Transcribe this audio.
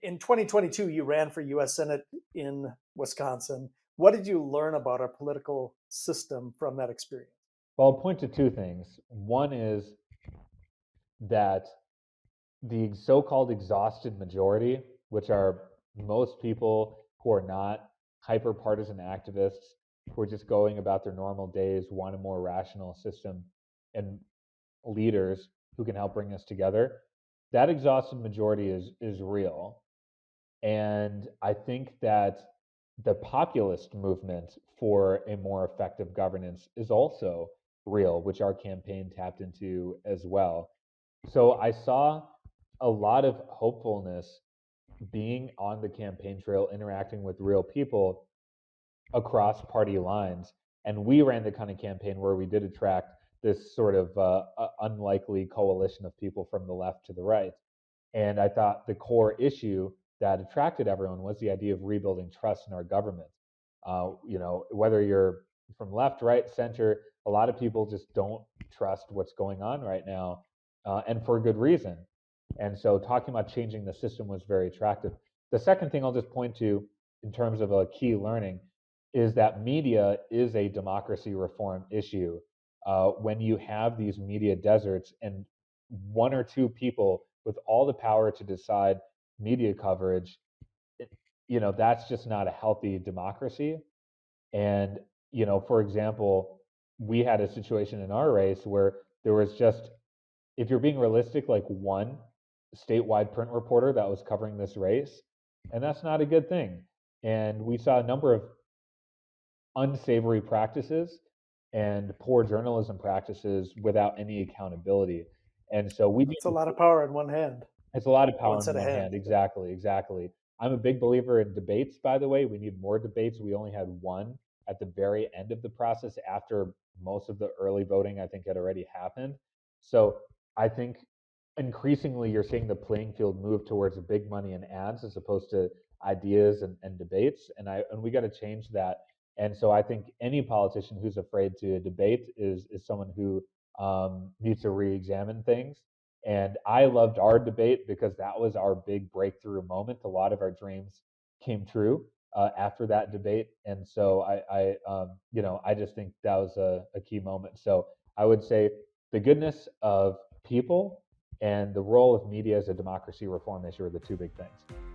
In 2022, you ran for U.S. Senate in Wisconsin. What did you learn about our political system from that experience? Well, I'll point to two things. One is that the so-called exhausted majority, which are most people who are not hyper-partisan activists, who are just going about their normal days, want a more rational system and leaders who can help bring us together. That exhausted majority is real. And I think that the populist movement for a more effective governance is also real, which our campaign tapped into as well. So I saw a lot of hopefulness being on the campaign trail, interacting with real people across party lines. And we ran the kind of campaign where we did attract this sort of unlikely coalition of people from the left to the right. And I thought the core issue that attracted everyone was the idea of rebuilding trust in our government. Whether you're from left, right, center, a lot of people just don't trust what's going on right now, and for good reason. And so talking about changing the system was very attractive. The second thing I'll just point to in terms of a key learning is that media is a democracy reform issue. When you have these media deserts and one or two people with all the power to decide media coverage, it, that's just not a healthy democracy. And, for example, we had a situation in our race where there was just, if you're being realistic, like one statewide print reporter that was covering this race, and that's not a good thing. And we saw a number of unsavory practices and poor journalism practices without any accountability. And so we That's a need lot of power in one hand, it's a lot of one power in set of one hand. hands. Exactly, exactly. I'm a big believer in debates, by the way. We need more debates. We only had one at the very end of the process after most of the early voting, I think, had already happened. So I think increasingly you're seeing the playing field move towards big money and ads as opposed to ideas and debates. And we got to change that. And so I think any politician who's afraid to debate is someone who needs to re-examine things. And I loved our debate because that was our big breakthrough moment. A lot of our dreams came true after that debate, and so I just think that was a key moment. So I would say the goodness of people and the role of media as a democracy reform issue are the two big things.